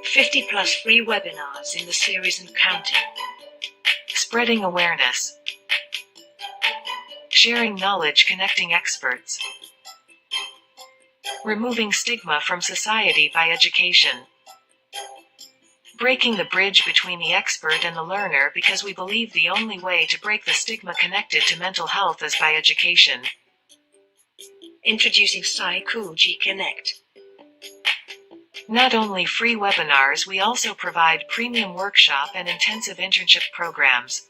+50 free webinars in the series and counting. Spreading awareness. Sharing knowledge, connecting experts. Removing stigma from society by education. Breaking the bridge between the expert and the learner, because we believe the only way to break the stigma connected to mental health is by education. Introducing Psychology Connect. Not only free webinars, we also provide premium workshop and intensive internship programs.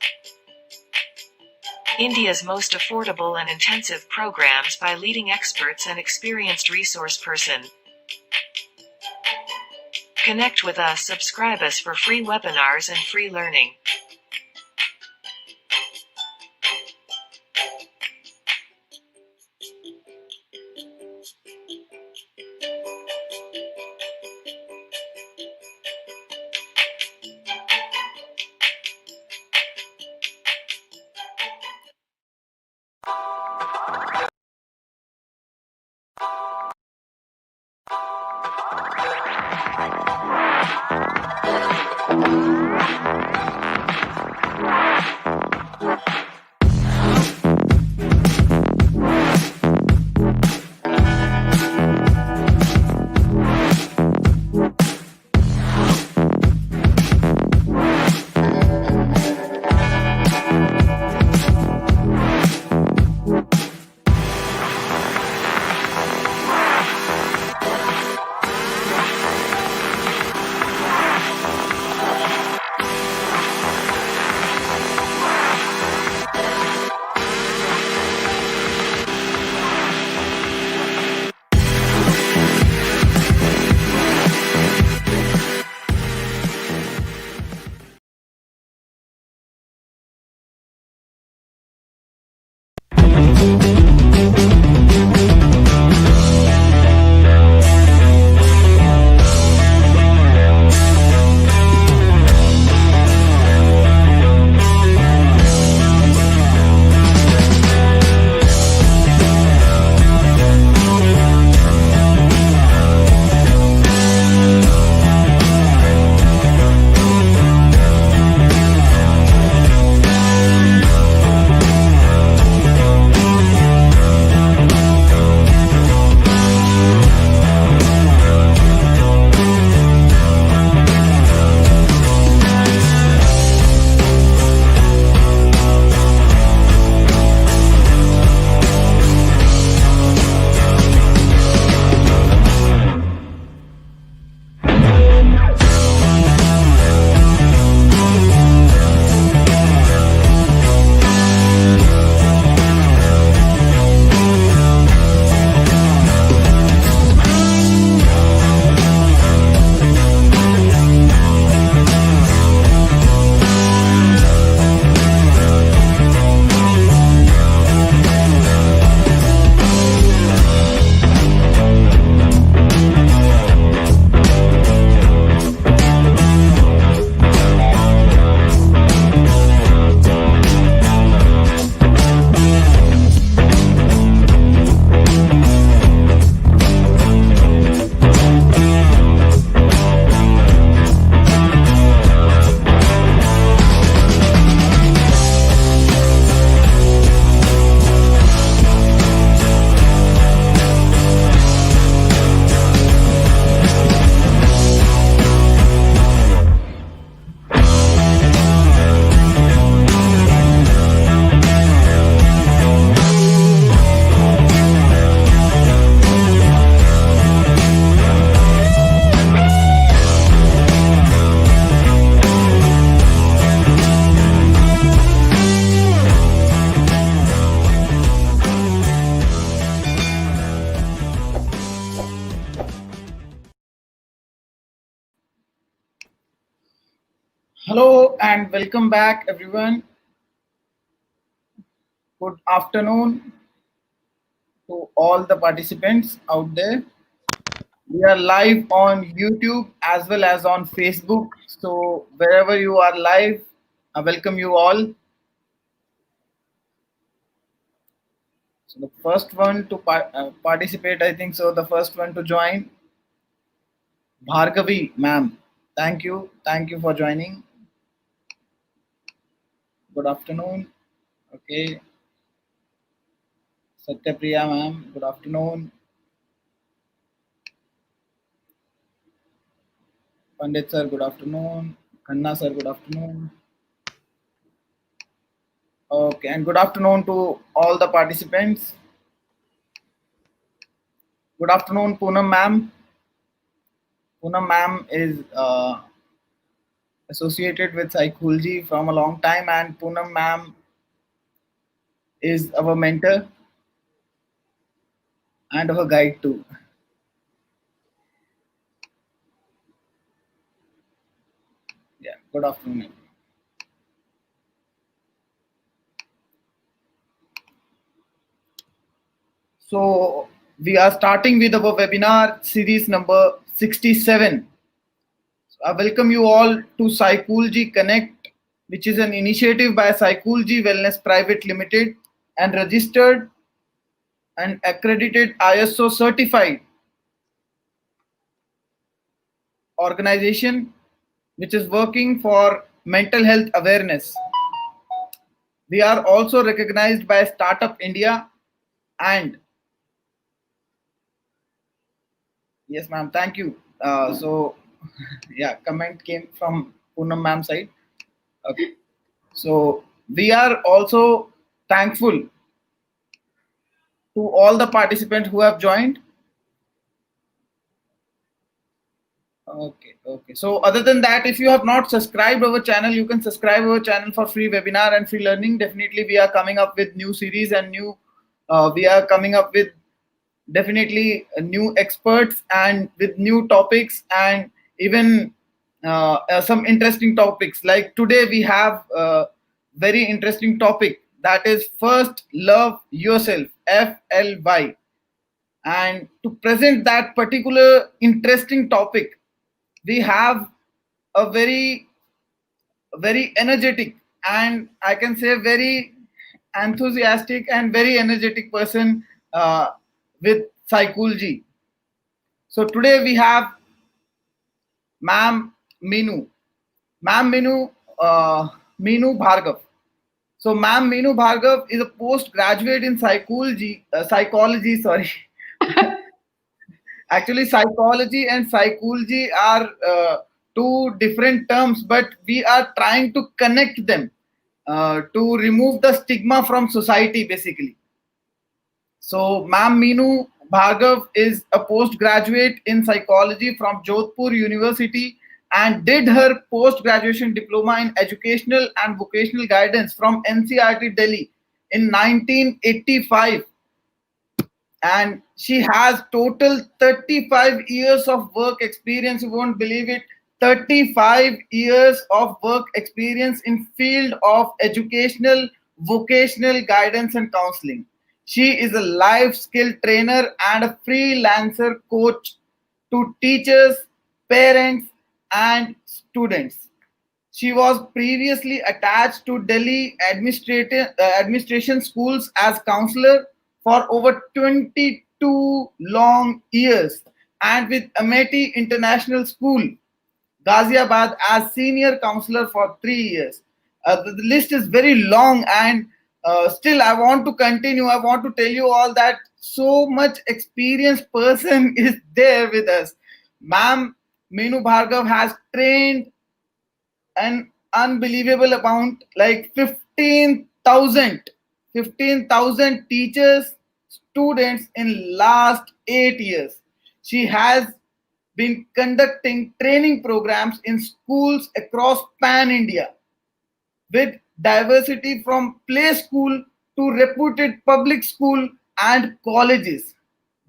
India's most affordable and intensive programs by leading experts and experienced resource person. Connect with us, subscribe us for free webinars and free learning. Hello and welcome back, everyone. Good afternoon to all the participants out there. We are live on YouTube as well as on Facebook. So wherever you are live, I welcome you all. So the first one to participate, I think so. The first one to join, Bhargavi, ma'am. Thank you for joining. Good afternoon. Okay, Satyapriya, ma'am. Good afternoon. Pandit sir, good afternoon. Khanna sir, good afternoon. Okay, and good afternoon to all the participants. Good afternoon, Poonam ma'am. Poonam ma'am is associated with psychology from a long time, and Poonam ma'am is our mentor and our guide too. Yeah, good afternoon. So we are starting with our webinar series number 67. So I welcome you all to Psychology Connect, which is an initiative by Psychology Wellness Private Limited and registered and accredited ISO certified organization which is working for mental health awareness. We are also recognized by Startup India and yes, ma'am, thank you. Yeah, comment came from Poonam ma'am side. Okay. So we are also thankful to all the participants who have joined. Okay, okay. So other than that, if you have not subscribed our channel, you can subscribe our channel for free webinar and free learning. Definitely, we are coming up with new series and new. We are coming up with definitely new experts and with new topics and even some interesting topics. Like today, we have a very interesting topic that is first love yourself, FLY. And to present that particular interesting topic, we have a very energetic and I can say very enthusiastic and very energetic person with psychology. So today we have Ma'am Minu, Ma'am Minu, Minu Bhargav. So Ma'am Minu Bhargav is a postgraduate in psychology, sorry. Actually, psychology and psychology are two different terms, but we are trying to connect them to remove the stigma from society, basically. So, Ma'am Meenu Bhargav is a postgraduate in psychology from Jodhpur University and did her post graduation diploma in educational and vocational guidance from NCRT Delhi in 1985, and she has total 35 years of work experience. You won't believe it. 35 years of work experience in field of educational vocational guidance and counseling. She is a life skill trainer and a freelancer coach to teachers, parents and students. She was previously attached to Delhi administration schools as counselor for over 22 long years and with Amity International School, Ghaziabad as senior counselor for 3 years. The list is very long and still I want to continue. I want to tell you all that so much experienced person is there with us. Ma'am Meenu Bhargav has trained an unbelievable amount like 15,000 teachers students in last 8 years. She has been conducting training programs in schools across pan India with diversity from play school to reputed public school and colleges.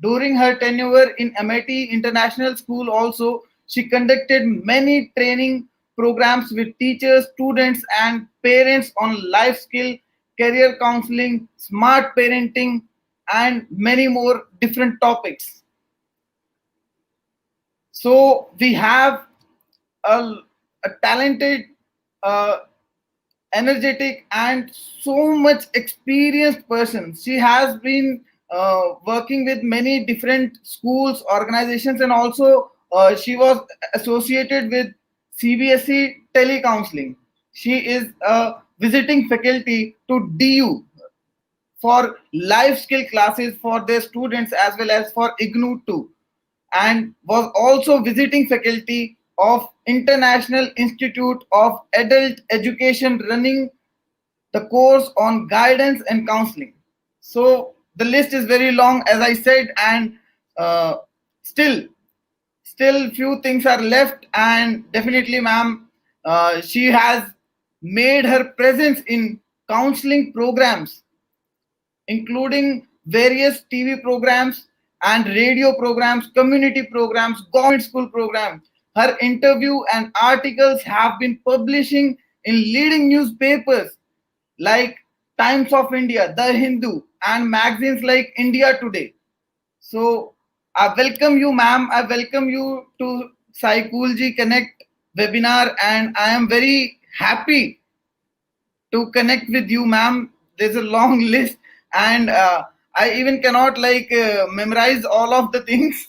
During her tenure in MIT International School also, she conducted many training programs with teachers, students and parents on life skill, career counseling, smart parenting and many more different topics. So we have a talented uh, energetic and so much experienced person. She has been working with many different schools, organizations, and also she was associated with CBSE telecounseling. She is a visiting faculty to DU for life skill classes for their students as well as for IGNU too, and was also visiting faculty of International Institute of Adult Education running the course on guidance and counseling. So the list is very long, as I said, and uh, still, still few things are left, and definitely, ma'am, she has made her presence in counseling programs including various TV programs and radio programs, community programs, government school programs. Her interview and articles have been publishing in leading newspapers like Times of India, The Hindu, and magazines like India Today. So I welcome you, ma'am. I welcome you to Psychology Connect webinar, and I am very happy to connect with you, ma'am. There's a long list, and I even cannot memorize all of the things.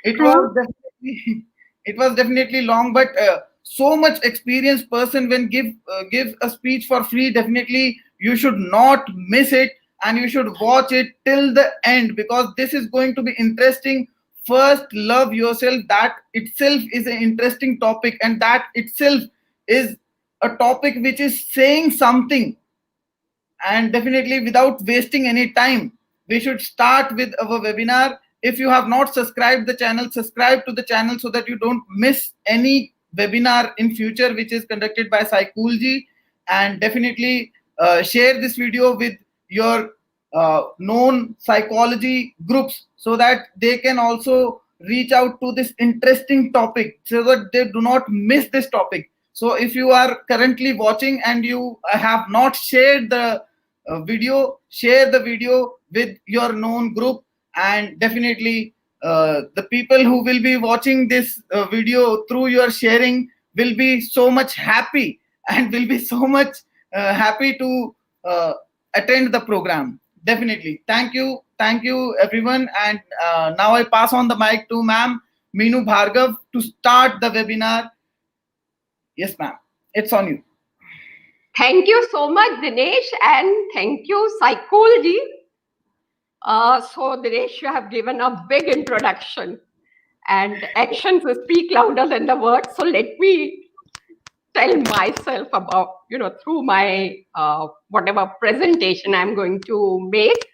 It was definitely it was definitely long, but so much experienced person when give a speech for free. Definitely, you should not miss it, and you should watch it till the end because this is going to be interesting. First, love yourself. That itself is an interesting topic, and that itself is a topic which is saying something. And definitely, without wasting any time, we should start with our webinar. If you have not subscribed the channel, subscribe to the channel so that you don't miss any webinar in future which is conducted by Psychology. And definitely share this video with your known psychology groups so that they can also reach out to this interesting topic so that they do not miss this topic. So if you are currently watching and you have not shared the video, share the video with your known group, and definitely the people who will be watching this video through your sharing will be so much happy and will be so much happy to attend the program. Definitely. Thank you everyone. And now I pass on the mic to ma'am Meenu Bhargav to start the webinar. Yes, ma'am. It's on you. Thank you so much, Dinesh, and thank you, Psychology. So, Dinesh, you have given a big introduction, and actions speak louder than the words. So, let me tell myself about, through my whatever presentation I'm going to make.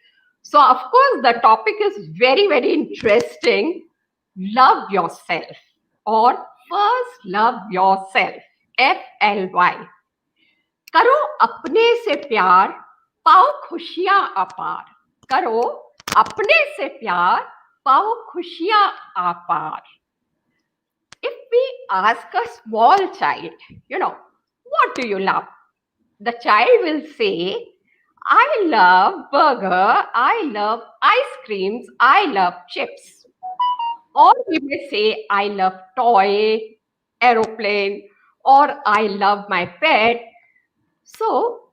So, of course, the topic is very, very interesting. Love yourself, or first love yourself. FLY. करो अपने से प्यार, पाओ खुशियां अपार. करो अपने से प्यार, पाओ खुशियां अपार. If we ask a small child, what do you love? The child will say, I love burger, I love ice creams, I love chips. Or we may say, I love toy, aeroplane, or I love my pet. So,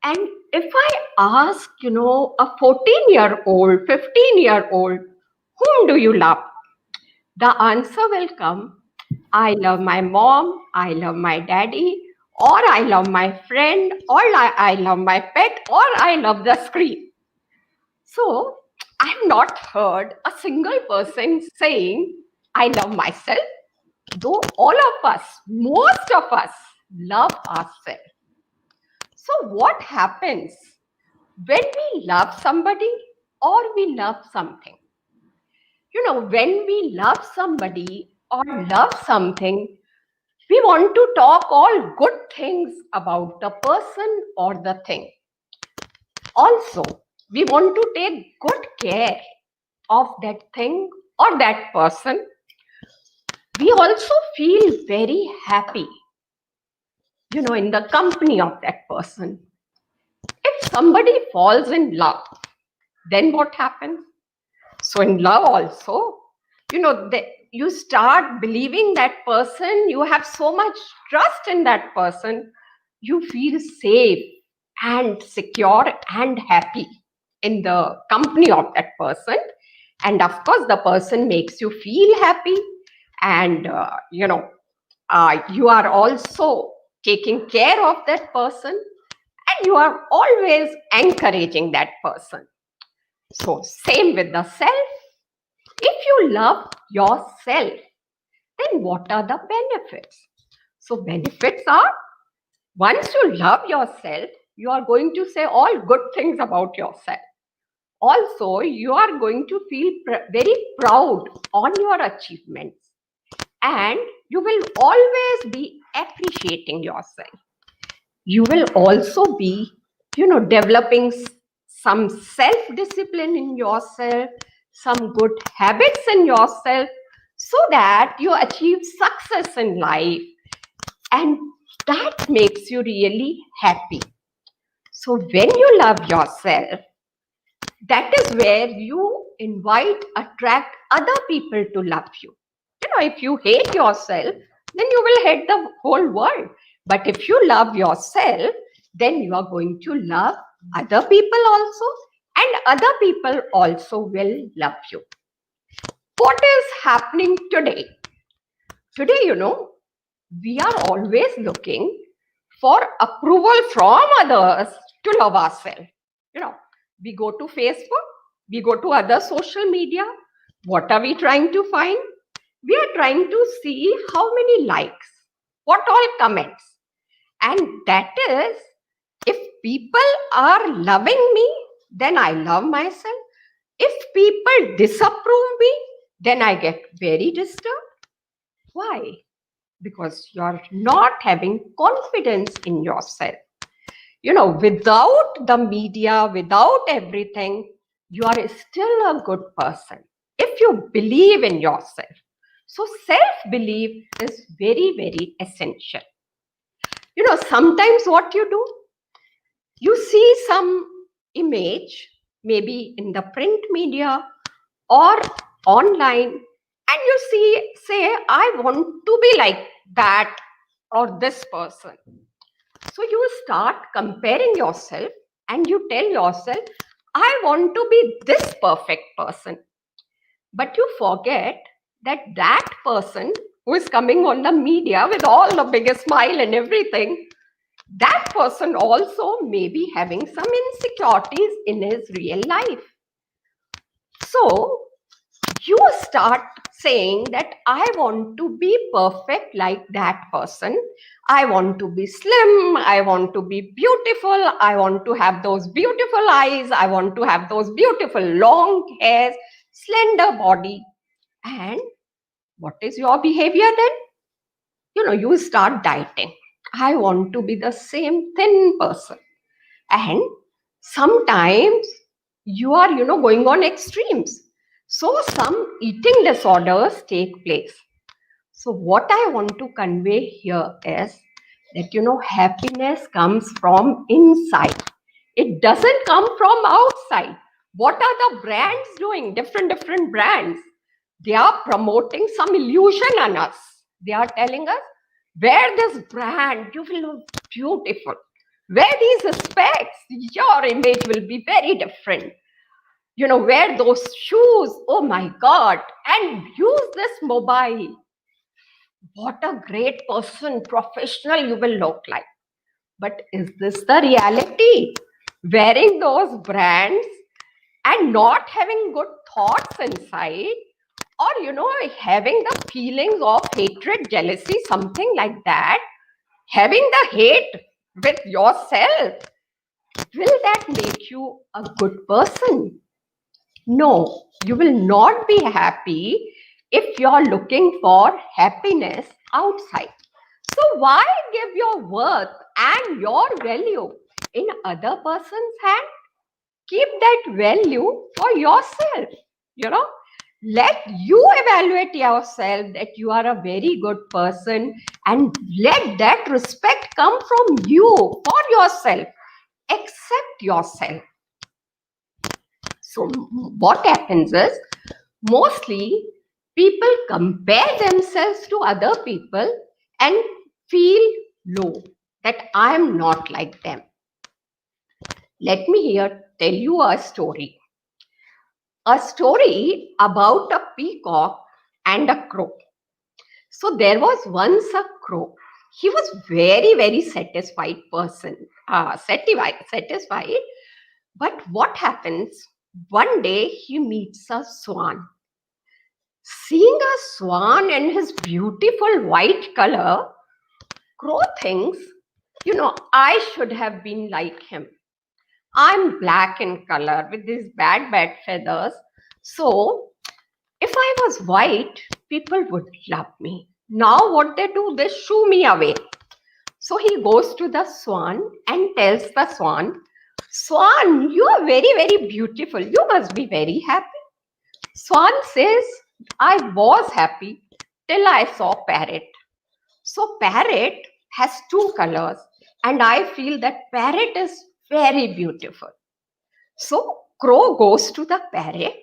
and if I ask, a 14-year-old, 15-year-old, whom do you love? The answer will come, I love my mom, I love my daddy, or I love my friend, or I love my pet, or I love the screen. So, I have not heard a single person saying, I love myself, though all of us, most of us, love ourselves. So what happens when we love somebody or we love something? When we love somebody or love something, we want to talk all good things about the person or the thing. Also, we want to take good care of that thing or that person. We also feel very happy, in the company of that person. If somebody falls in love, then what happens? So in love also, you start believing that person, you have so much trust in that person, you feel safe and secure and happy in the company of that person. And of course, the person makes you feel happy, and you are also taking care of that person, and you are always encouraging that person. So same with the self. If you love yourself, then what are the benefits? So benefits are, once you love yourself, you are going to say all good things about yourself. Also, you are going to feel very proud on your achievements, and you will always be appreciating yourself. You will also be, developing some self-discipline in yourself, some good habits in yourself, so that you achieve success in life, and that makes you really happy. So when you love yourself, that is where you attract other people to love you. If you hate yourself, then you will hate the whole world. But if you love yourself, then you are going to love other people also, and other people also will love you. What is happening today? Today, we are always looking for approval from others to love ourselves. We go to Facebook, we go to other social media. What are we trying to find? We are trying to see how many likes, what all comments. And that is, if people are loving me, then I love myself. If people disapprove me, then I get very disturbed. Why? Because you're not having confidence in yourself. Without the media, without everything, you are still a good person if you believe in yourself. So self-belief is very, very essential. Sometimes what you do, you see some image, maybe in the print media or online, and you say, I want to be like that or this person. So you start comparing yourself and you tell yourself, I want to be this perfect person. But you forget that that person who is coming on the media with all the biggest smile and everything, that person also may be having some insecurities in his real life. So you start saying that I want to be perfect like that person. I want to be slim. I want to be beautiful. I want to have those beautiful eyes. I want to have those beautiful long hairs, slender body. And what is your behavior then? You start dieting. I want to be the same thin person. And sometimes you are, going on extremes. So some eating disorders take place. So what I want to convey here is that, happiness comes from inside. It doesn't come from outside. What are the brands doing? Different brands. They are promoting some illusion on us. They are telling us, wear this brand, you will look beautiful. Wear these specs, your image will be very different. Wear those shoes, oh my God, and use this mobile. What a great person, professional you will look like. But is this the reality? Wearing those brands and not having good thoughts inside, or, having the feelings of hatred, jealousy, something like that, having the hate with yourself, will that make you a good person? No, you will not be happy if you're looking for happiness outside. So why give your worth and your value in other person's hand? Keep that value for yourself. Let you evaluate yourself that you are a very good person, and let that respect come from you for yourself. Accept yourself. So what happens is, mostly People compare themselves to other people and feel low that I am not like them. Let me here tell you a story. A story about a peacock and a crow. So there was once a crow. He was very satisfied person, satisfied. But what happens? One day he meets a swan. Seeing a swan in his beautiful white color, crow thinks, I should have been like him. I'm black in color with these bad feathers. So if I was white, people would love me. Now what they do, they shoo me away. So he goes to the swan and tells the swan, Swan, you are very beautiful. You must be very happy. Swan says, I was happy till I saw parrot. So parrot has two colors and I feel that parrot is very beautiful. So crow goes to the parrot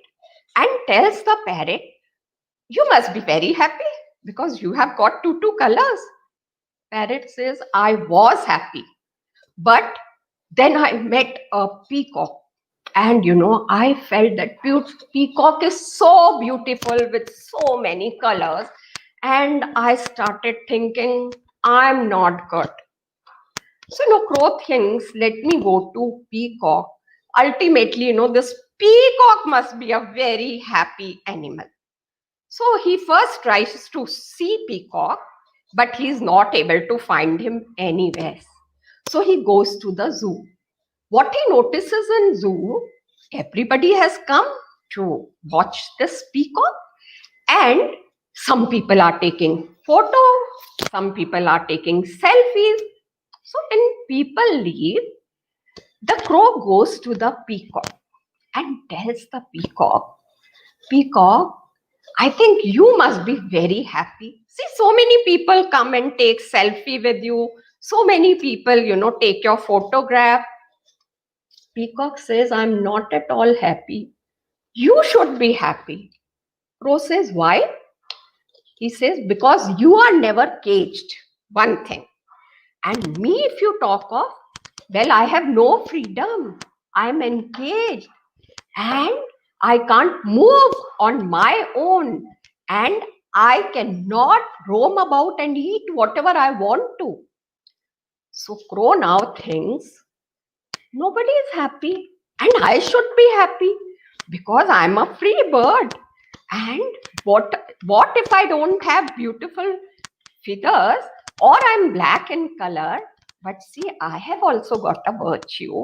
and tells the parrot, you must be very happy because you have got two colors. Parrot says, I was happy, but then I met a peacock and I felt that peacock is so beautiful with so many colors, and I started thinking I'm not good. So crow thinks, let me go to peacock. Ultimately, this peacock must be a very happy animal. So he first tries to see peacock, but he's not able to find him anywhere. So he goes to the zoo. What he notices in zoo, everybody has come to watch this peacock, and some people are taking photos, some people are taking selfies. So when people leave, the crow goes to the peacock and tells the peacock, I think you must be very happy. See, so many people come and take selfie with you. So many people, take your photograph. Peacock says, I'm not at all happy. You should be happy. Crow says, why? He says, because you are never caged. One thing. And me, if you talk of, well, I have no freedom. I am encaged. And I can't move on my own. And I cannot roam about and eat whatever I want to. So crow now thinks, nobody is happy. And I should be happy because I'm a free bird. And what if I don't have beautiful feathers or I'm black in color? But see, I have also got a virtue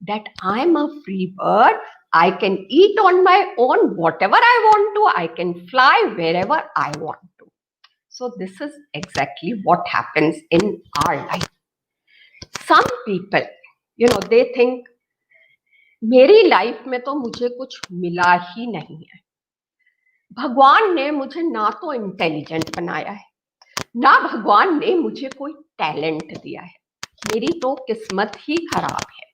that I'm a free bird. I can eat on my own whatever I want to. I can fly wherever I want to. So this is exactly what happens in our life. Some people, they think, मेरी life में तो मुझे कुछ मिला ही नहीं है. भगवान ने मुझे ना तो इंटेलिजेंट बनाया है, ना भगवान ने मुझे कोई टैलेंट दिया है. मेरी तो किस्मत ही खराब है.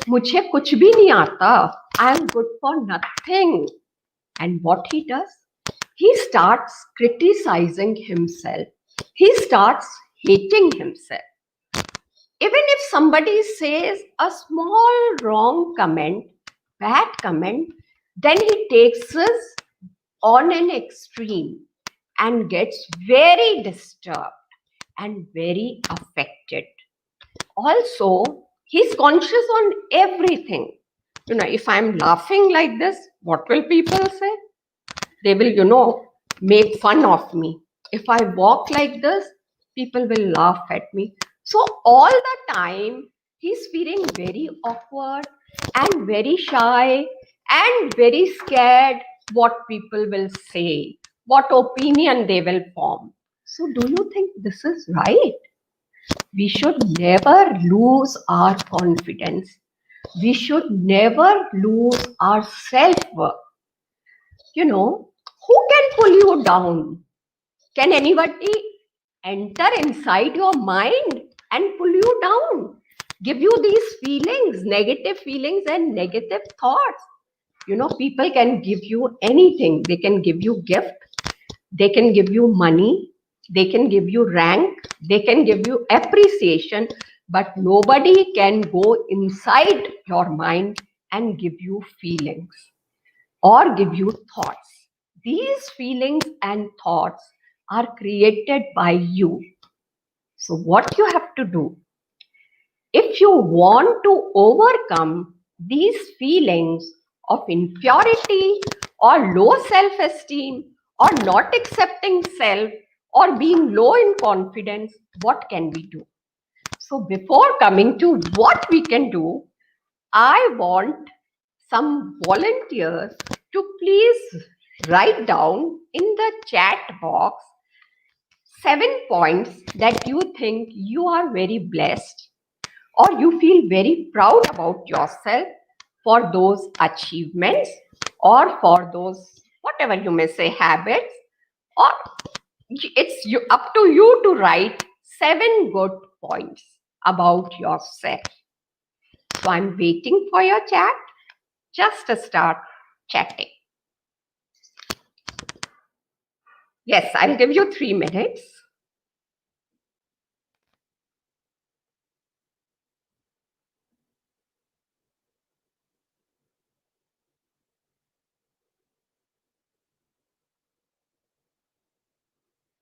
मुझे कुछ भी नहीं आता. I am good for nothing. And what he does? He starts criticizing himself. He starts hating himself. Even if somebody says a small wrong comment, bad comment, then he takes us on an extreme and gets very disturbed and very affected. Also, he's conscious on everything. If I'm laughing like this, what will people say? They will, make fun of me. If I walk like this, people will laugh at me. So all the time, he's feeling very awkward and very shy and very scared what people will say, what opinion they will form. So do you think this is right? We should never lose our confidence. We should never lose our self-worth. Who can pull you down? Can anybody enter inside your mind and pull you down? Give you these feelings, negative feelings and negative thoughts. People can give you anything. They can give you gift. They can give you money, they can give you rank, they can give you appreciation, but nobody can go inside your mind and give you feelings or give you thoughts. These feelings and thoughts are created by you. So what you have to do, if you want to overcome these feelings of inferiority or low self-esteem or not accepting self or being low in confidence, what can we do? So before coming to what we can do, I want some volunteers to please write down in the chat box 7 points that you think you are very blessed or you feel very proud about yourself for those achievements or for those, whatever you may say, habits, or it's up to you to write 7 good points about yourself. So I'm waiting for your chat. Just start chatting. Yes, I'll give you 3 minutes.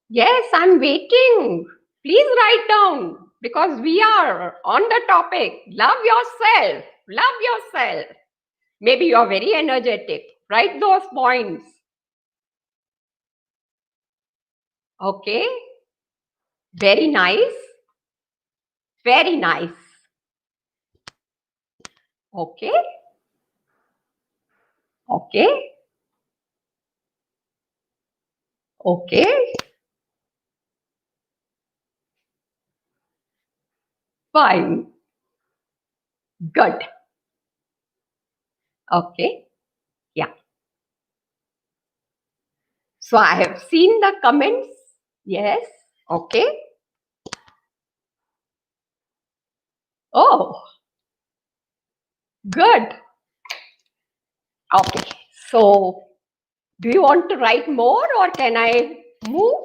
Yes, I'm waiting. Please write down because we are on the topic. Love yourself. Love yourself. Maybe you're very energetic. Write those points. Okay. Very nice. Very nice. Okay. Okay. Okay. Fine. Good. Okay. Yeah. So I have seen the comments. Yes. Okay. Oh, good. Okay. So do you want to write more or can I move?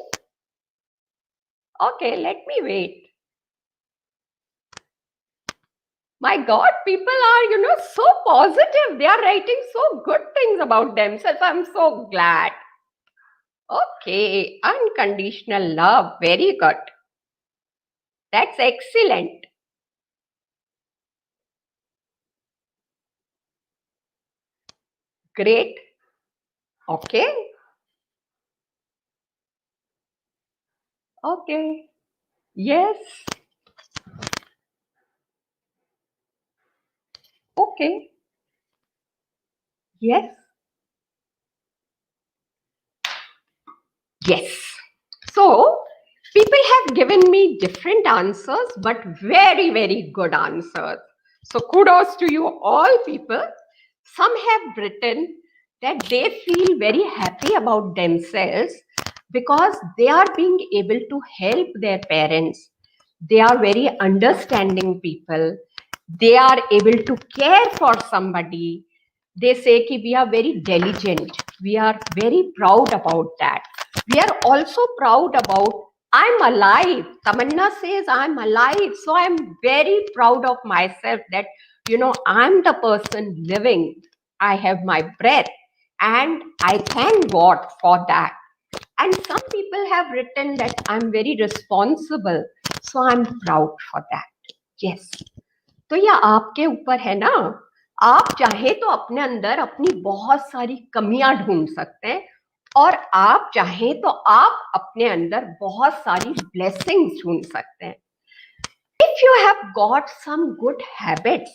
Okay, let me wait. My God, people are, so positive. They are writing so good things about themselves. I'm so glad. Okay, unconditional love. Very good. That's excellent. Great. Okay. Okay. Yes. Okay. Yes. Yes. So, people have given me different answers, but very, very good answers. So, kudos to you all people. Some have written that they feel very happy about themselves because they are being able to help their parents. They are very understanding people. They are able to care for somebody. They say that we are very diligent. We are very proud about that. We are also proud about I'm alive. Tamanna says I'm alive. So I'm very proud of myself that, I'm the person living. I have my breath and I thank God for that. And some people have written that I'm very responsible. So I'm proud for that. Yes. तो ये आपके ऊपर है ना, आप चाहे तो अपने अंदर अपनी बहुत सारी कमियां ढूंढ सकते हैं और आप चाहे तो आप अपने अंदर बहुत सारी ब्लेसिंग्स ढूंढ सकते हैं. If you have got some good habits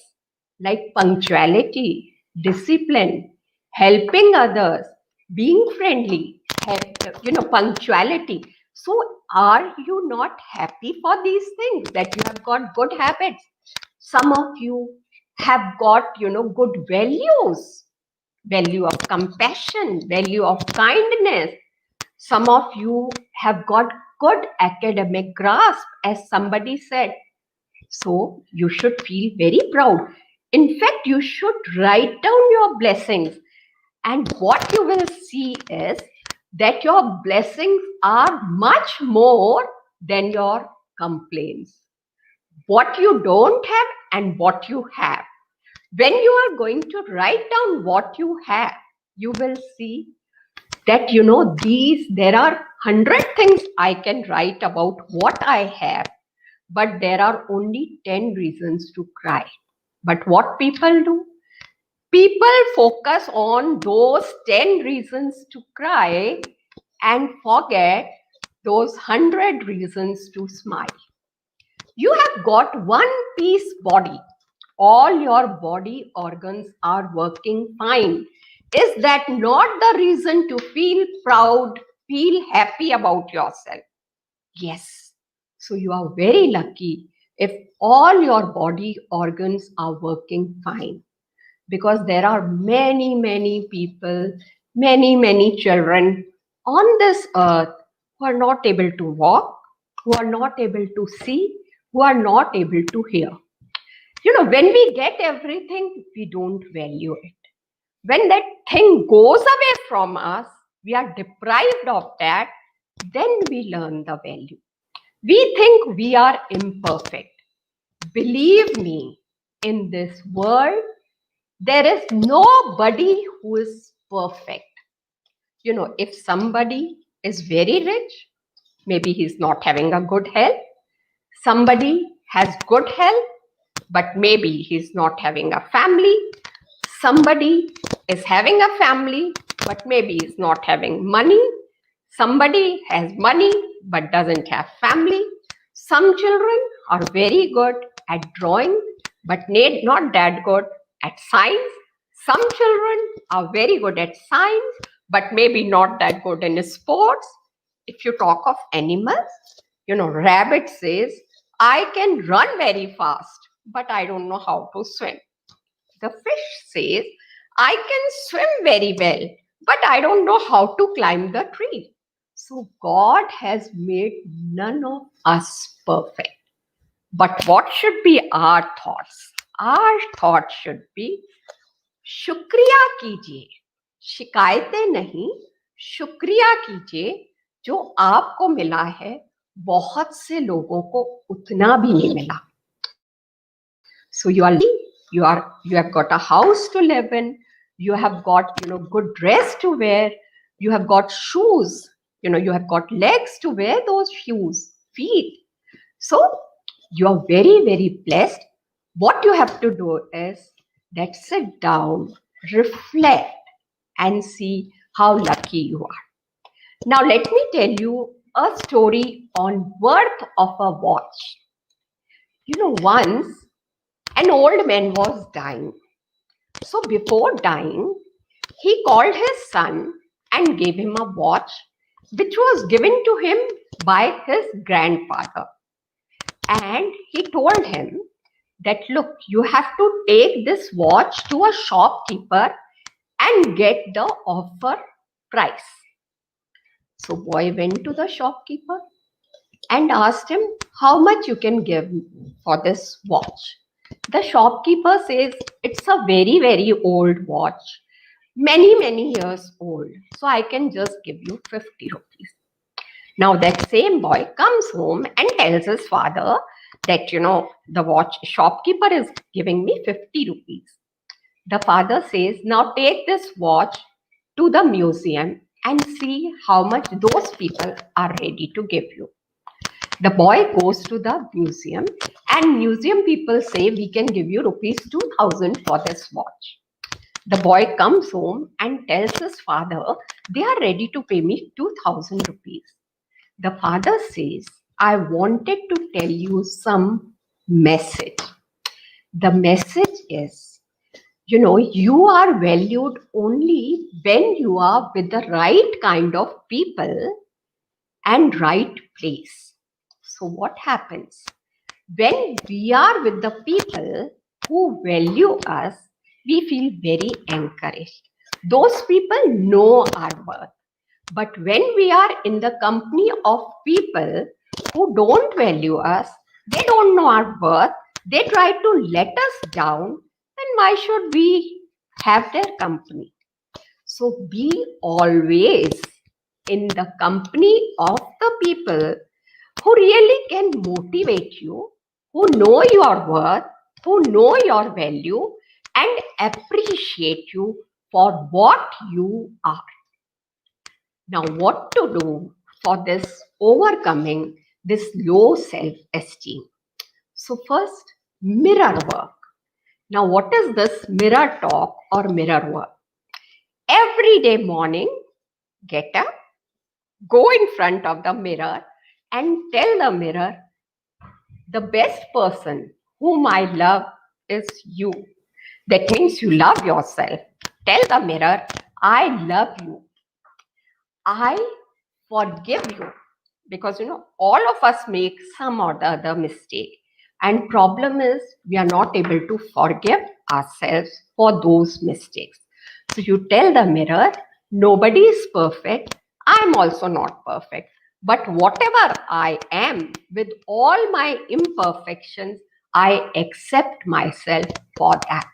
like punctuality, discipline, helping others, being friendly, punctuality. So are you not happy for these things that you have got good habits? Some of you have got, good values, value of compassion, value of kindness. Some of you have got good academic grasp, as somebody said. So you should feel very proud. In fact, you should write down your blessings. And what you will see is that your blessings are much more than your complaints. What you don't have and what you have. When you are going to write down what you have, you will see that, there are 100 things I can write about what I have, but there are only 10 reasons to cry. But what people do? People focus on those 10 reasons to cry and forget those 100 reasons to smile. You have got one piece body. All your body organs are working fine. Is that not the reason to feel proud, feel happy about yourself? Yes. So you are very lucky if all your body organs are working fine. Because there are many, many people, many, many children on this earth who are not able to walk, who are not able to see, who are not able to hear. When we get everything, we don't value it. When that thing goes away from us, we are deprived of that, then we learn the value. We think we are imperfect. Believe me, in this world, there is nobody who is perfect. If somebody is very rich, maybe he's not having a good health. Somebody has good health, but maybe he's not having a family. Somebody is having a family, but maybe he's not having money. Somebody has money, but doesn't have family. Some children are very good at drawing, but not that good at science. Some children are very good at science, but maybe not that good in sports. If you talk of animals, rabbit says, I can run very fast, but I don't know how to swim. The fish says, I can swim very well, but I don't know how to climb the tree. So God has made none of us perfect. But what should be our thoughts? Our thoughts should be, शुक्रिया कीजिए, शिकायतें नहीं, शुक्रिया कीजिए जो आपको मिला है, बहुत से लोगों को उतना भी नहीं मिला. So you have got a house to live in, you have got good dress to wear, you have got shoes, you have got legs to wear those shoes, feet. So you are very, very blessed. What you have to do is that sit down, reflect, and see how lucky you are. Now let me tell you a story on worth of a watch. Once an old man was dying. So before dying, he called his son and gave him a watch which was given to him by his grandfather. And he told him that, look, you have to take this watch to a shopkeeper and get the offer price. So boy went to the shopkeeper and asked him how much you can give for this watch. The shopkeeper says, it's a very, very old watch, many, many years old. So I can just give you 50 rupees. Now that same boy comes home and tells his father that, the watch shopkeeper is giving me 50 rupees. The father says, now take this watch to the museum and see how much those people are ready to give you. The boy goes to the museum and museum people say, we can give you rupees 2000 for this watch. The boy comes home and tells his father, they are ready to pay me 2000 rupees. The father says, I wanted to tell you some message. The message is, you are valued only when you are with the right kind of people and right place. So what happens? When we are with the people who value us, we feel very encouraged. Those people know our worth. But when we are in the company of people who don't value us, they don't know our worth, they try to let us down, then why should we have their company? So be always in the company of the people who really can motivate you, who know your worth, who know your value, and appreciate you for what you are. Now, what to do for this overcoming this low self-esteem? So first, mirror work. Now, what is this mirror talk or mirror work? Every day morning, get up, go in front of the mirror and tell the mirror, the best person whom I love is you. That means you love yourself. Tell the mirror, I love you. I forgive you. Because, all of us make some or the other mistake. And problem is we are not able to forgive ourselves for those mistakes. So you tell the mirror, nobody is perfect. I'm also not perfect. But whatever I am, with all my imperfections, I accept myself for that.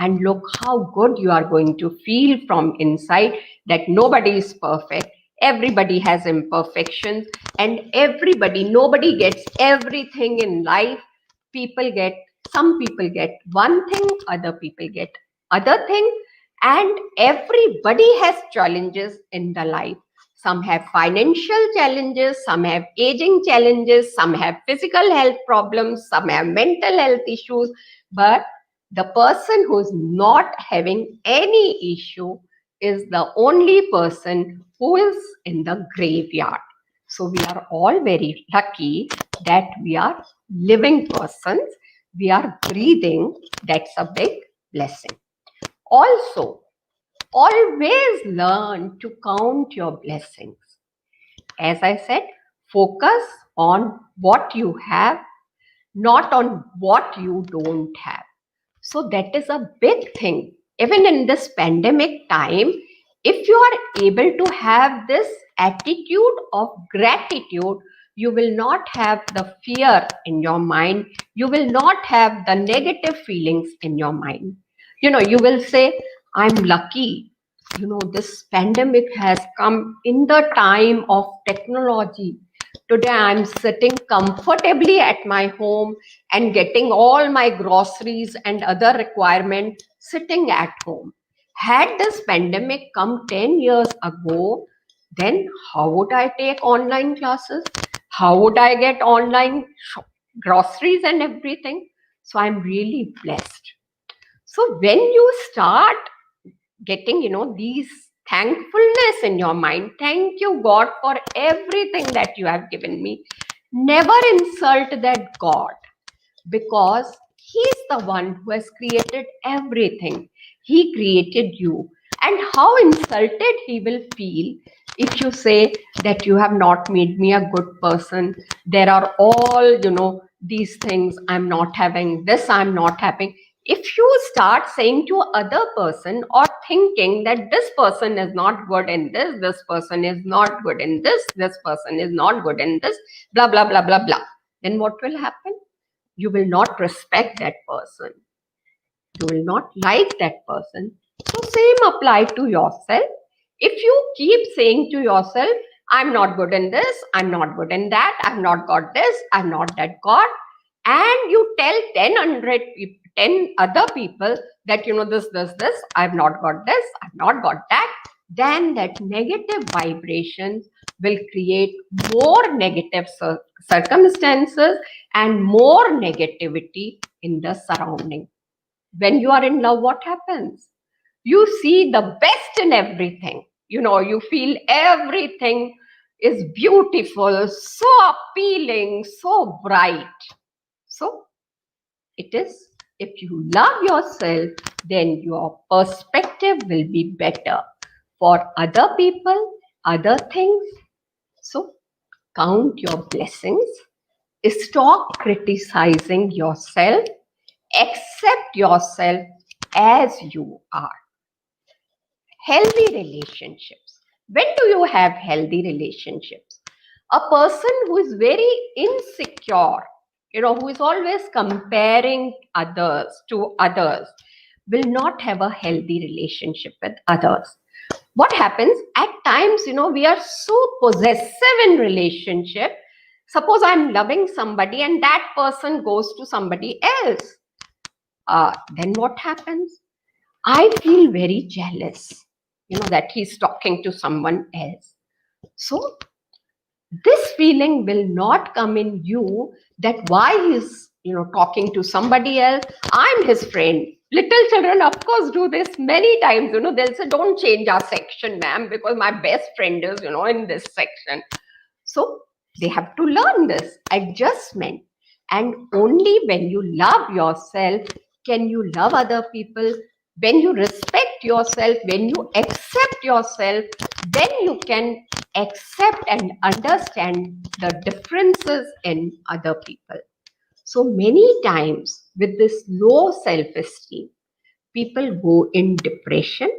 And look how good you are going to feel from inside that nobody is perfect. Everybody has imperfections, and nobody gets everything in life. Some people get one thing, other people get other thing, and everybody has challenges in the life. Some have financial challenges, some have aging challenges, some have physical health problems, some have mental health issues, but the person who's not having any issue is the only person who is in the graveyard. So we are all very lucky that we are living persons. We are breathing. That's a big blessing. Also, always learn to count your blessings. As I said, focus on what you have, not on what you don't have. So that is a big thing. Even in this pandemic time, if you are able to have this attitude of gratitude, you will not have the fear in your mind. You will not have the negative feelings in your mind. You will say, I'm lucky. This pandemic has come in the time of technology. Today, I'm sitting comfortably at my home and getting all my groceries and other requirements sitting at home. Had this pandemic come 10 years ago, then how would I take online classes? How would I get online groceries and everything? So I'm really blessed. So when you start getting, these thankfulness in your mind, thank you, God, for everything that you have given me. Never insult that God, because He's the one who has created everything. He created you. And how insulted He will feel if you say that you have not made me a good person. There are all, these things. I'm not having this, I'm not having. If you start saying to other person or thinking that this person is not good in this person is not good in this person is not good in this, blah, blah, blah, blah, blah, then what will happen? You will not respect that person. You will not like that person. So same apply to yourself. If you keep saying to yourself, I'm not good in this, I'm not good in that, I've not got this, I've not that got, and you tell 10 other people that, this, I've not got this, I've not got that, then that negative vibrations will create more negative circumstances and more negativity in the surrounding. When you are in love, what happens? You see the best in everything. You feel everything is beautiful, so appealing, so bright. So it is, if you love yourself, then your perspective will be better for other people, other things. So count your blessings. Stop criticizing yourself. Accept yourself as you are. Healthy relationships. When do you have healthy relationships? A person who is very insecure, who is always comparing others to others, will not have a healthy relationship with others. what happens at times, we are so possessive in relationship. Suppose I'm loving somebody and that person goes to somebody else. Then what happens? I feel very jealous, that he's talking to someone else. So this feeling will not come in you that why he's, talking to somebody else. I'm his friend. Little children, of course, do this many times. They'll say, don't change our section, ma'am, because my best friend is, in this section. So they have to learn this adjustment. And only when you love yourself can you love other people. When you respect yourself, when you accept yourself, then you can accept and understand the differences in other people. So many times with this low self-esteem, people go in depression.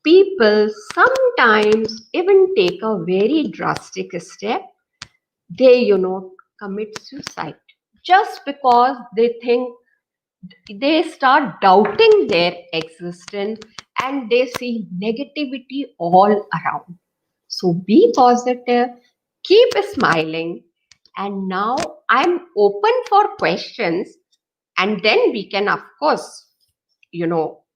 People sometimes even take a very drastic step. They, commit suicide just because they think, they start doubting their existence and they see negativity all around. So be positive, keep smiling, and now I'm open for questions, and then we can, of course,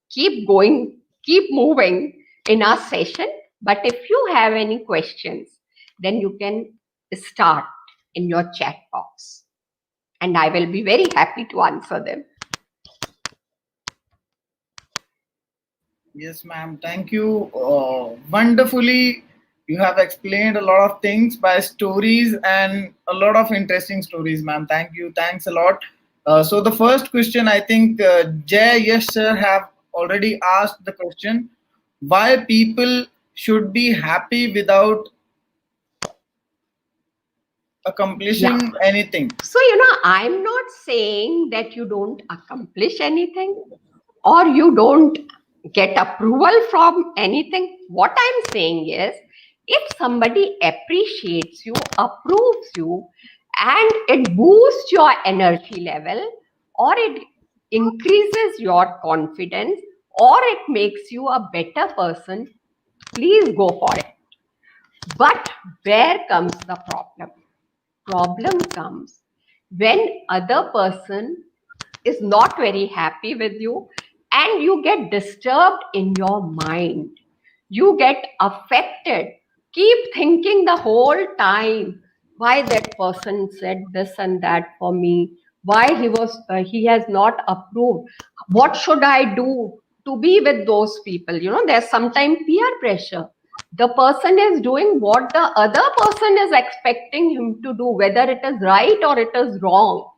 keep going, keep moving in our session. But if you have any questions, then you can start in your chat box, and I will be very happy to answer them. Yes, ma'am. Thank you. Wonderfully, you have explained a lot of things by stories and a lot of interesting stories, ma'am. Thank you. Thanks a lot. So the first question, I think Jay, yes, sir, have already asked the question: why people should be happy without accomplishing anything? So, I'm not saying that you don't accomplish anything or you don't get approval from anything. What I'm saying is, if somebody appreciates you, approves you, and it boosts your energy level, or it increases your confidence, or it makes you a better person, please go for it. But where comes the problem? Problem comes when other person is not very happy with you and you get disturbed in your mind. You get affected. Keep thinking the whole time why that person said this and that for me, why he has not approved. What should I do to be with those people? There's sometimes peer pressure. The person is doing what the other person is expecting him to do, whether it is right or it is wrong,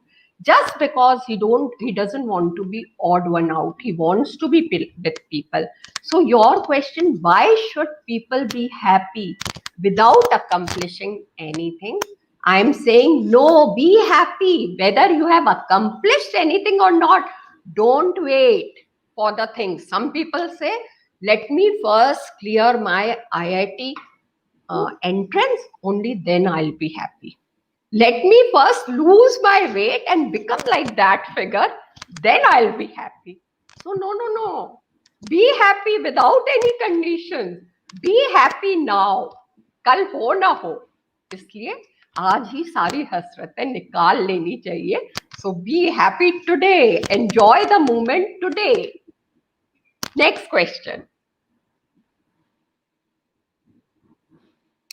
just because he doesn't want to be odd one out. He wants to be with people. So your question, why should people be happy without accomplishing anything? I'm saying no, be happy whether you have accomplished anything or not. Don't wait for the things. Some people say, let me first clear my IIT entrance, only then I'll be happy. Let me first lose my weight and become like that figure, then I'll be happy. So no. Be happy without any conditions. Be happy now. कल हो ना हो, इसलिए आज ही सारी हसरतें निकाल लेनी चाहिए. So be happy today. Enjoy the moment today. Next question.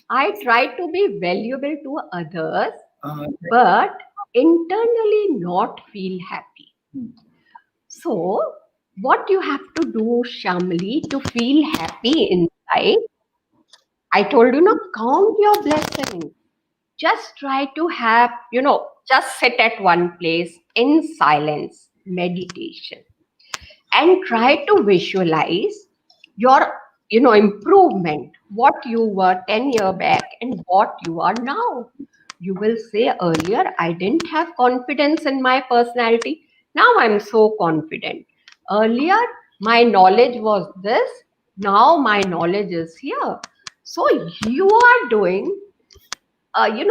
I try to be valuable to others, but internally not feel happy. So, what you have to do, Shamli, to feel happy inside, I told you, count your blessings. Just try to have, just sit at one place in silence, meditation, and try to visualize your, improvement, what you were 10 years back and what you are now. You will say, earlier, I didn't have confidence in my personality. Now I'm so confident. Earlier, my knowledge was this. Now my knowledge is here. So you are doing,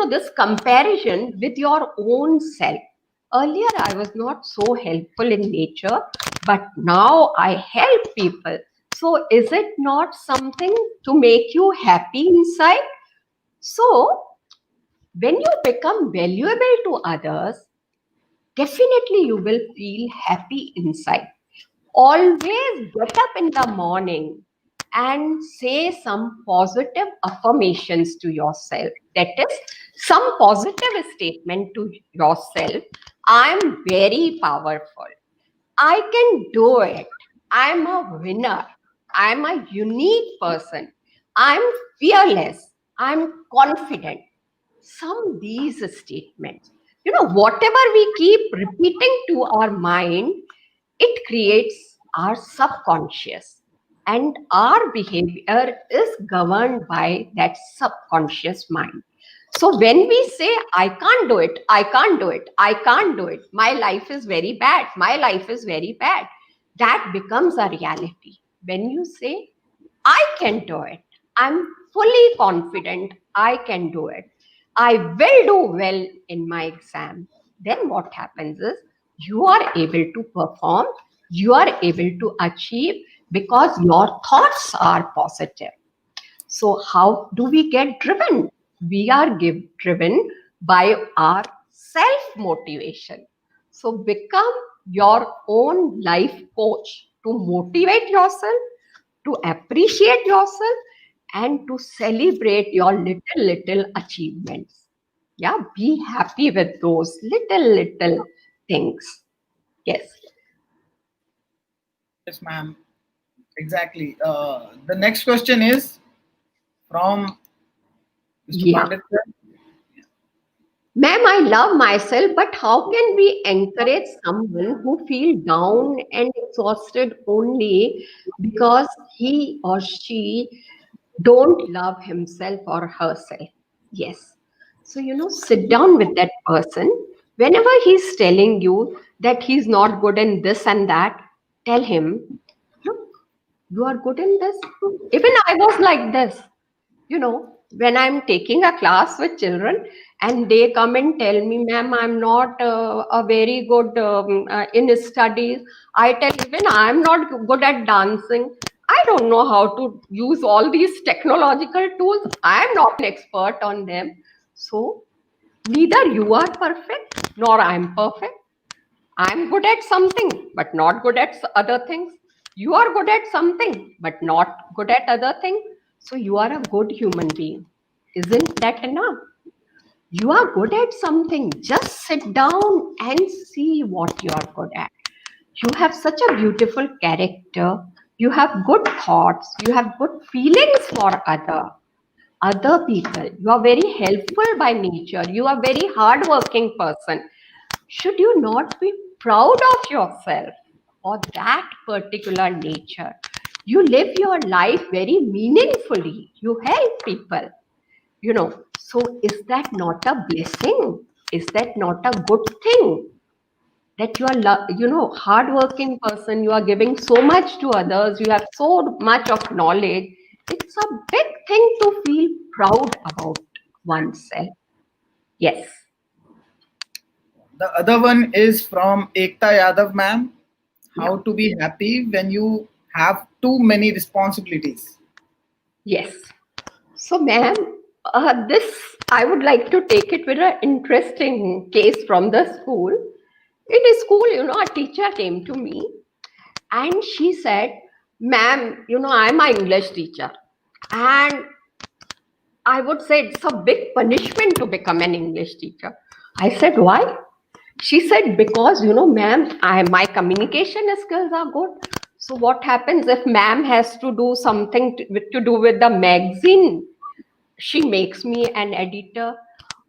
this comparison with your own self. Earlier, I was not so helpful in nature, but now I help people. So is it not something to make you happy inside? So when you become valuable to others, definitely you will feel happy inside. Always get up in the morning and say some positive affirmations to yourself. That is, some positive statement to yourself. I'm very powerful. I can do it. I'm a winner. I'm a unique person. I'm fearless. I'm confident. Some these statements, whatever we keep repeating to our mind, it creates our subconscious, and our behavior is governed by that subconscious mind. So when we say, I can't do it, I can't do it, I can't do it, my life is very bad, my life is very bad, that becomes a reality. When you say, I can do it, I'm fully confident I can do it, I will do well in my exam, then what happens is you are able to perform, you are able to achieve, because your thoughts are positive. So how do we get driven? We are driven by our self-motivation. So become your own life coach to motivate yourself, to appreciate yourself, and to celebrate your little achievements. Yeah, be happy with those little things. Yes. Yes, ma'am. Exactly. The next question is from Mr. Yeah. Pandit sir. Ma'am, I love myself, but how can we encourage someone who feel down and exhausted only because he or she don't love himself or herself? Yes. So, sit down with that person. Whenever he's telling you that he's not good in this and that, tell him, look, you are good in this. Even I was like this, when I'm taking a class with children and they come and tell me, ma'am, I'm not a very good in studies. I tell, even I'm not good at dancing. I don't know how to use all these technological tools. I'm not an expert on them. So neither you are perfect nor I'm perfect. I'm good at something, but not good at other things. You are good at something, but not good at other things. So you are a good human being. Isn't that enough? You are good at something. Just sit down and see what you are good at. You have such a beautiful character. You have good thoughts. You have good feelings for other people. You are very helpful by nature. You are very hardworking person. Should you not be proud of yourself or that particular nature? You live your life very meaningfully. You help people, So is that not a blessing? Is that not a good thing? That you are, hardworking person, you are giving so much to others, you have so much of knowledge. It's a big thing to feel proud about oneself. Yes. The other one is from Ekta Yadav, ma'am. How to be happy when you have too many responsibilities? Yes. So, ma'am, this I would like to take it with an interesting case from the school. In a school, a teacher came to me and she said, ma'am, I'm an English teacher. And I would say it's a big punishment to become an English teacher. I said, why? She said, because, ma'am, my communication skills are good. So what happens if ma'am has to do something to do with the magazine? She makes me an editor.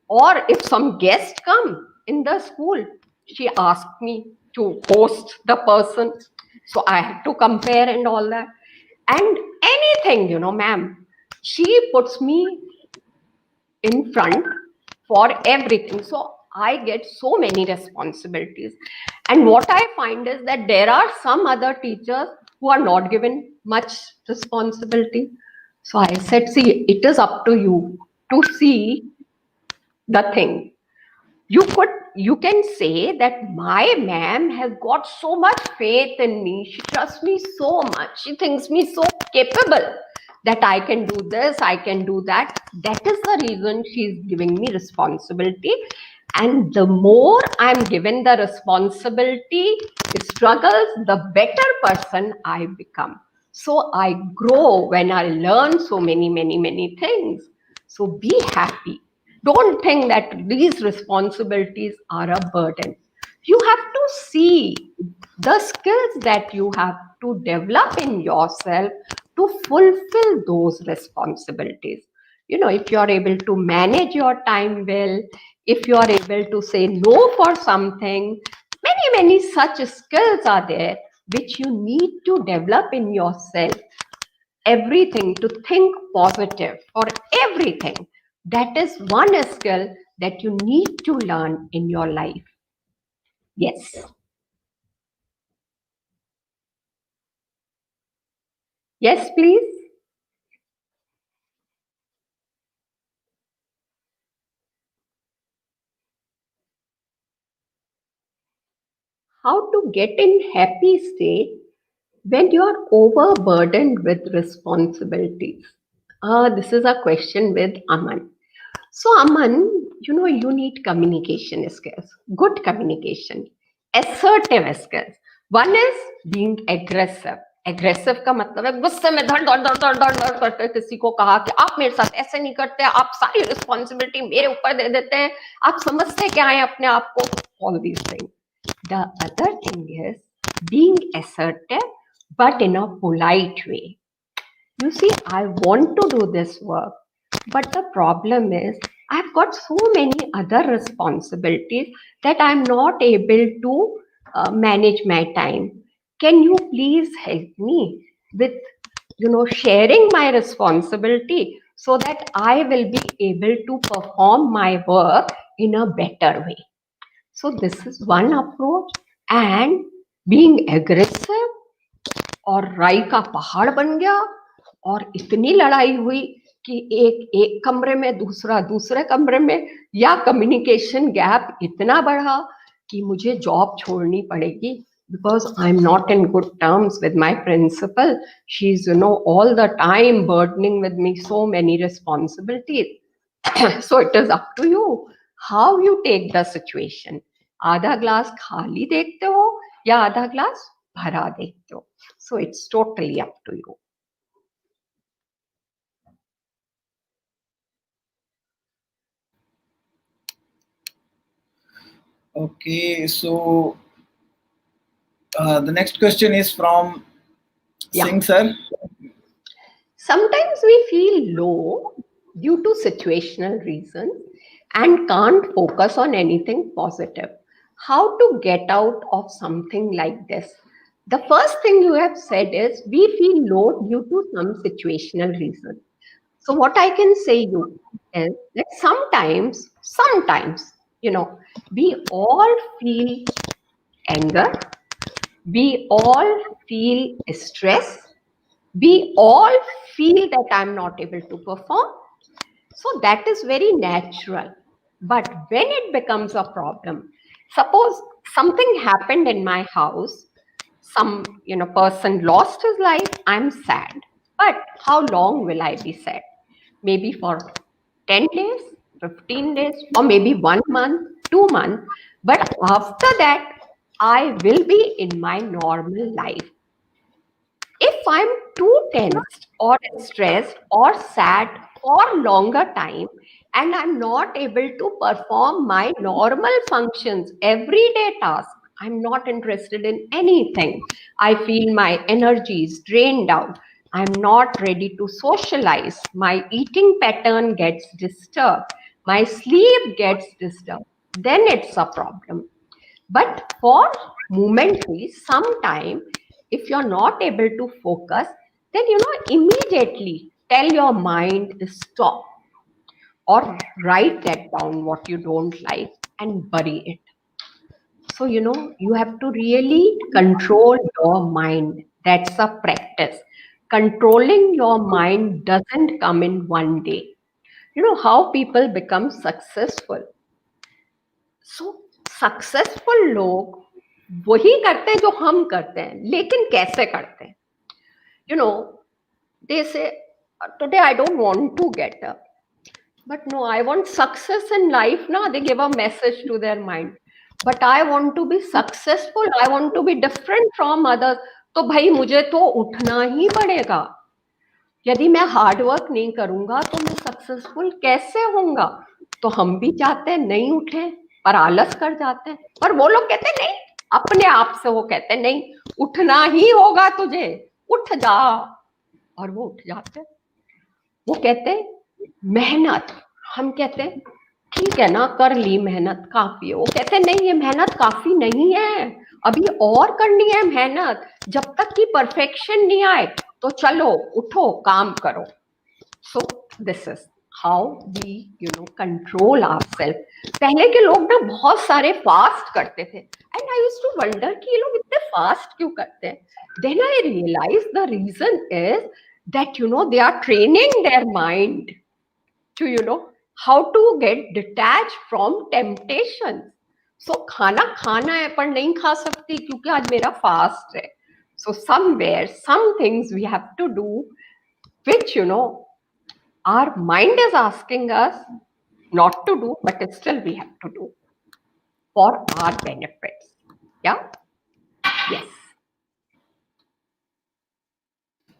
Or if some guest come in the school, she asked me to host the person. So I have to compare and all that. And anything, ma'am, she puts me in front for everything. So I get so many responsibilities. And what I find is that there are some other teachers who are not given much responsibility. So I said, see, it is up to you to see the thing. You could you can say that my ma'am has got so much faith in me. She trusts me so much. She thinks me so capable that I can do this, I can do that. That is the reason she's giving me responsibility. And the more I'm given the responsibility, struggles, the better person I become. So I grow when I learn so many things. So be happy. Don't think that these responsibilities are a burden. You have to see the skills that you have to develop in yourself to fulfill those responsibilities. If you are able to manage your time well, if you are able to say no for something, many such skills are there which you need to develop in yourself. Everything, to think positive for everything. That is one skill that you need to learn in your life. Yes. Yes, please. How to get in happy state when you are overburdened with responsibilities? This is a question with Aman. So, Aman, you need communication skills, good communication, assertive skills. One is being aggressive. Aggressive का मतलब है गुस्से में धड़ धड़ धड़ धड़ धड़ धड़ करते किसी को कहा कि आप मेरे साथ ऐसे नहीं करते, आप सारी रिस्पॉन्सिबिलिटी मेरे ऊपर दे देते हैं, आप समझते क्या है अपने आप को, all these things. The other thing is being assertive but in a polite way. You see, I want to do this work, but the problem is I've got so many other responsibilities that I'm not able to manage my time. Can you please help me with, sharing my responsibility so that I will be able to perform my work in a better way? So this is one approach. And being aggressive और राई का पहाड़ बन गया और इतनी लड़ाई हुई कि एक कमरे में दूसरा दूसरे कमरे में, या कम्युनिकेशन गैप इतना बढ़ा कि मुझे जॉब छोड़नी पड़ेगी because I'm not in good terms with my principal. She's, all the time burdening with me so many responsibilities. So it is up to you how you take the situation. आधा glass खाली देखते हो या आधा glass भरा देखते हो. So it's totally up to you. Okay, so the next question is from Singh sir. Sometimes we feel low due to situational reasons and can't focus on anything positive. How to get out of something like this? The first thing you have said is we feel low due to some situational reason. So what I can say you is that sometimes, we all feel anger, we all feel stress, we all feel that I'm not able to perform. So that is very natural. But when it becomes a problem, suppose something happened in my house, some person lost his life, I'm sad. But how long will I be sad? Maybe for 10 days, 15 days, or maybe 1 month, 2 months. But after that, I will be in my normal life. If I'm too tensed or stressed or sad for longer time and I'm not able to perform my normal functions, everyday tasks, I'm not interested in anything. I feel my energy is drained out. I'm not ready to socialize. My eating pattern gets disturbed. My sleep gets disturbed. Then it's a problem. But for momentary, sometime, if you're not able to focus, then immediately tell your mind stop, or write that down what you don't like and bury it. So you have to really control your mind. That's a practice. Controlling your mind doesn't come in one day. How people become successful. So successful लोग वही करते हैं जो हम करते हैं, लेकिन कैसे करते हैं? You know, they say today I don't want to get up, but no, I want success in life. Now they give a message to their mind, but I want to be successful, I want to be different from others. तो भाई मुझे तो उठना ही पड़ेगा। यदि मैं hard work नहीं करूंगा तो मैं सक्सेसफुल कैसे होऊंगा? तो हम भी चाहते हैं नहीं उठे, पर आलस कर जाते हैं। पर वो लोग कहते हैं नहीं, अपने आप से वो कहते हैं नहीं, उठना ही होगा तुझे, उठ जा, और वो उठ जाते हैं। वो कहते हैं मेहनत, हम कहते हैं ठीक है ना, कर ली मेहनत, काफी है। वो कहते हैं नहीं, ये मेहनत काफी नहीं है, अभी और करनी है मेहनत, जब तक कि परफेक्शन नहीं आए तो चलो उठो, काम करो। So this is how we control ourselves. पहले के लोग ना बहुत सारे फास्ट करते थे, and I used to wonder कि ये लोग इतने फास्ट क्यों करते हैं। Then I realize the reason is that they are training their mind to how to get detached from temptation. So खाना खाना है पर नहीं खा सकती क्योंकि आज मेरा फास्ट है। So somewhere some things we have to do which our mind is asking us not to do, but still we have to do for our benefits. Yeah. Yes.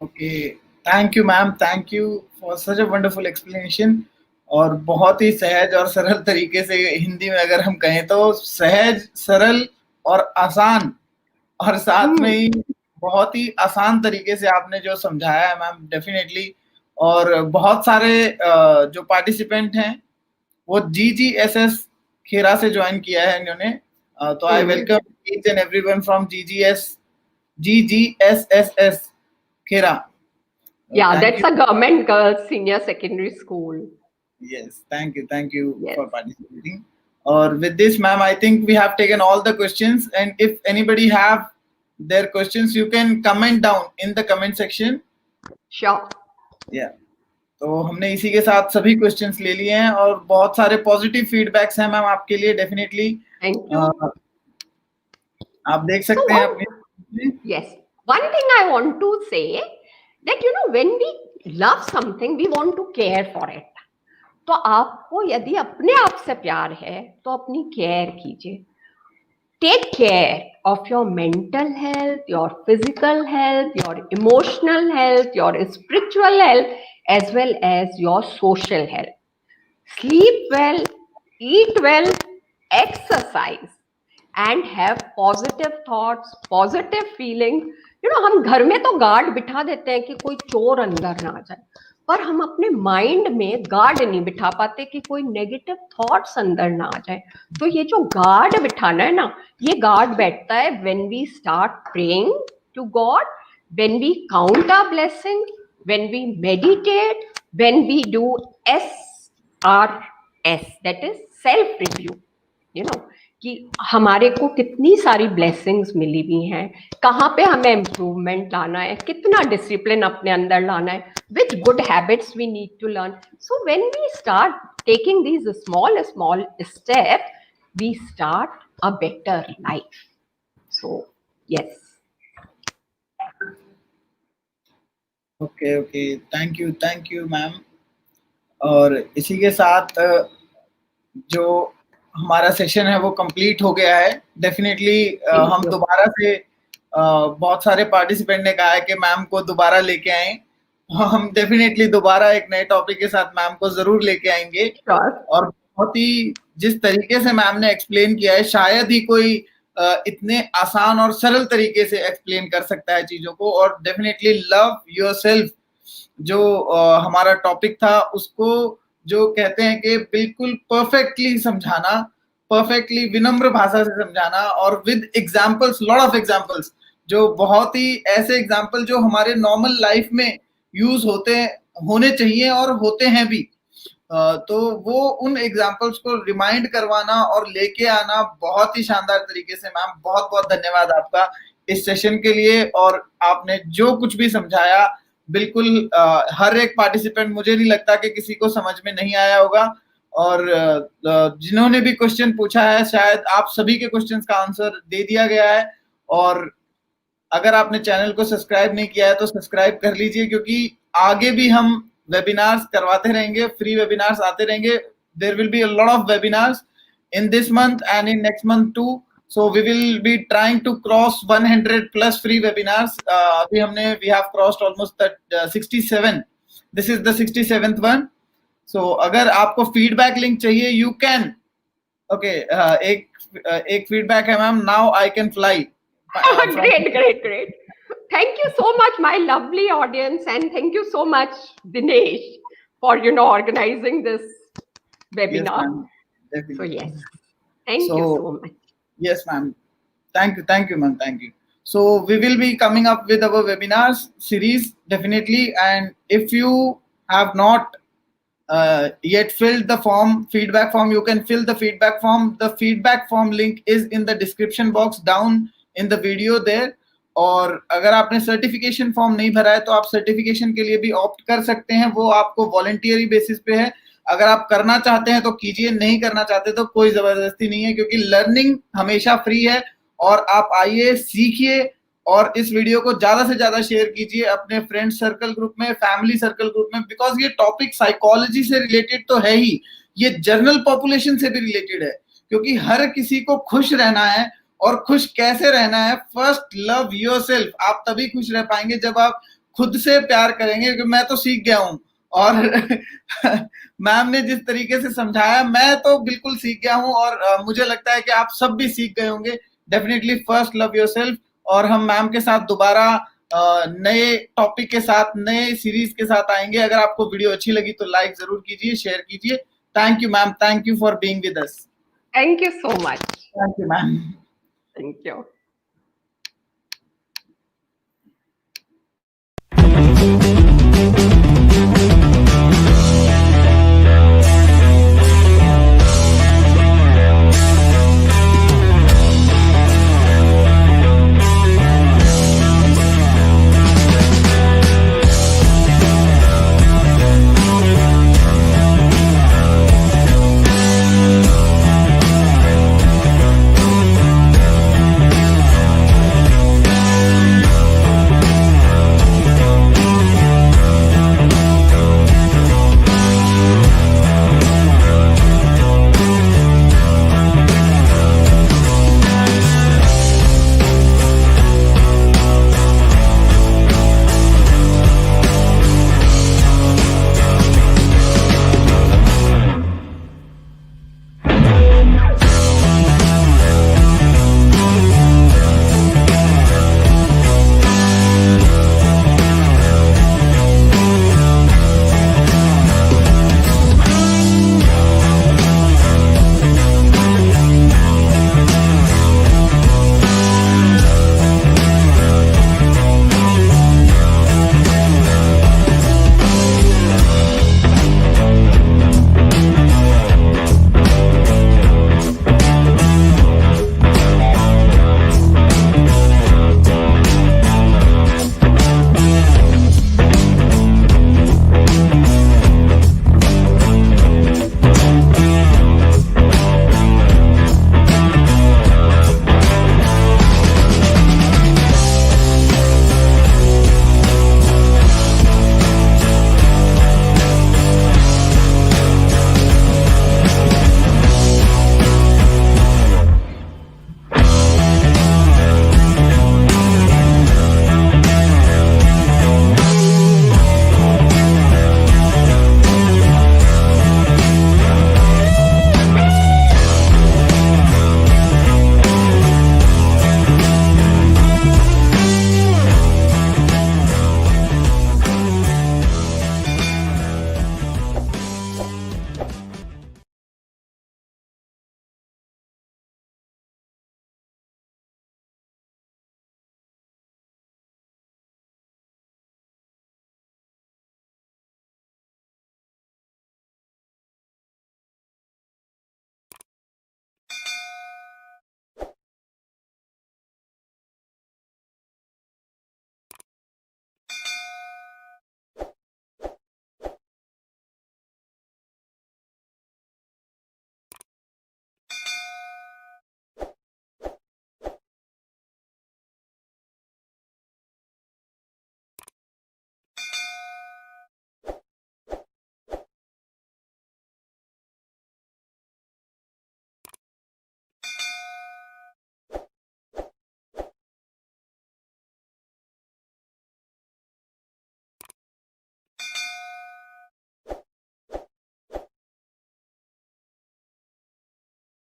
Okay. Thank you ma'am, thank you for such a wonderful explanation. और बहुत ही सहज और सरल तरीके से, हिंदी में अगर हम कहें तो सहज, सरल और आसान, और साथ में ही बहुत ही आसान तरीके से आपने जो समझाया है मैम, डेफिनेटली। और बहुत सारे जो पार्टिसिपेंट हैं वो GGSS खेरा से ज्वाइन किया है इन्होंने, तो I welcome each and everyone from GGSSS Khera. Yeah, that's a government girls senior secondary school. Yes, thank you for participating. Or with this, ma'am, I think we have taken all the questions, and if anybody have their questions, you can comment down in the comment section. Sure. Yeah. तो हमने इसी के साथ सभी questions ले लिए हैं, और बहुत सारे पॉजिटिव फीडबैक्स हैं मैम आपके लिए, डेफिनेटली। Thank you. आप देख सकते हैं अपने। Yes, one thing I want to say that when we love something we want to care for it. तो आपको यदि अपने आप से प्यार है तो अपनी केयर कीजिए। Take care of your mental health, your physical health, your emotional health, your spiritual health, as well as your social health. Sleep well, eat well, exercise, and have positive thoughts, positive feelings. हम घर में तो guard बिठा देते हैं कि कोई चोर अंदर ना आ जाए, पर हम अपने माइंड में गार्ड नहीं बिठा पाते कि कोई नेगेटिव थॉट्स अंदर ना आ जाए। तो ये जो गार्ड बिठाना है ना, ये गार्ड बैठता है when we start praying to God, when we count our blessings, when we meditate, when we do SRS, that is self review, कि हमारे को कितनी सारी ब्लेसिंग्स मिली हुई हैं, कहाँ पे हमें इम्प्रूवमेंट लाना है, कितना डिसिप्लिन अपने अंदर लाना है, which good habits we need to learn. So when we start taking these small steps, we start a better life. So yes. Okay, thank you ma'am. और इसी के साथ जो हमारा सेशन है वो कंप्लीट हो गया है। डेफिनेटली हम दोबारा से, बहुत सारे पार्टिसिपेंट ने कहा है कि मैम को दोबारा लेके आएं, हम डेफिनेटली दोबारा एक नए टॉपिक के साथ मैम को जरूर लेके आएंगे। और बहुत ही जिस तरीके से मैम ने एक्सप्लेन किया है, शायद ही कोई इतने आसान और सरल तरीके से एक्सप्लेन कर सकता है चीजों को। और डेफिनेटली लव योरसेल्फ जो हमारा टॉपिक था, उसको जो कहते हैं कि बिल्कुल परफेक्टली समझाना, परफेक्टली विनम्र भाषा से समझाना, और with examples, lot of examples, जो बहुत ही ऐसे एग्जाम्पल जो हमारे नॉर्मल लाइफ में यूज होने चाहिए और होते हैं भी। तो वो उन एग्जाम्पल्स को रिमाइंड करवाना और लेके आना बहुत ही शानदार तरीके से। मैम बहुत बहुत धन्यवाद आपका इस सेशन के लिए। और आपने जो कुछ भी समझाया, बिल्कुल हर एक पार्टिसिपेंट, मुझे नहीं लगता कि किसी को समझ में नहीं आया होगा। और जिन्होंने भी क्वेश्चन पूछा है शायद आप सभी के क्वेश्चंस का आंसर दे दिया गया है। और अगर आपने चैनल को सब्सक्राइब नहीं किया है तो सब्सक्राइब कर लीजिए, क्योंकि आगे भी हम वेबिनार्स करवाते रहेंगे, फ्री वेबिनार्स आते रहेंगे। There will be a lot of webinars in this month and in next month too. So we will be trying to cross 100 plus free webinars. अभी हमने we have crossed almost 67. This is the 67th one. So अगर आपको feedback link चाहिए, you can. Okay, एक feedback है ma'am. Now I can fly. Great. Thank you so much, my lovely audience, and thank you so much, Dinesh, for organizing this webinar. Yes, definitely. So yes, thank you so much. Yes, ma'am. Thank you, ma'am. Thank you. So we will be coming up with our webinars series definitely, and if you have not yet filled the feedback form, you can fill the feedback form. The feedback form link is in the description box down in the video there. और अगर आपने certification form नहीं भरा है तो आप certification के लिए भी ऑप्ट कर सकते हैं, वो आपको वॉलंटियरी बेसिस पे है। अगर आप करना चाहते हैं तो कीजिए, नहीं करना चाहते तो कोई जबरदस्ती नहीं है, क्योंकि लर्निंग हमेशा फ्री है। और आप आइए, सीखिए, और इस वीडियो को ज्यादा से ज्यादा शेयर कीजिए अपने फ्रेंड सर्कल ग्रुप में, फैमिली सर्कल ग्रुप में, बिकॉज ये टॉपिक साइकोलॉजी से रिलेटेड तो है ही, ये जनरल पॉपुलेशन से भी रिलेटेड है, क्योंकि हर किसी को खुश रहना है। और खुश कैसे रहना है? First love yourself. आप तभी खुश रह पाएंगे जब आप खुद से प्यार करेंगे। क्योंकि मैं तो सीख गया हूं, और मैम ने जिस तरीके से समझाया मैं तो बिल्कुल सीख गया हूं, और मुझे लगता है कि आप सब भी सीख गए होंगे। Definitely first love yourself. और हम मैम के साथ दोबारा नए टॉपिक के साथ, नए सीरीज के साथ आएंगे। अगर आपको वीडियो अच्छी लगी तो लाइक जरूर कीजिए, शेयर कीजिए। Thank you ma'am, thank you for being with us. Thank you so much. Thank you ma'am. Thank you.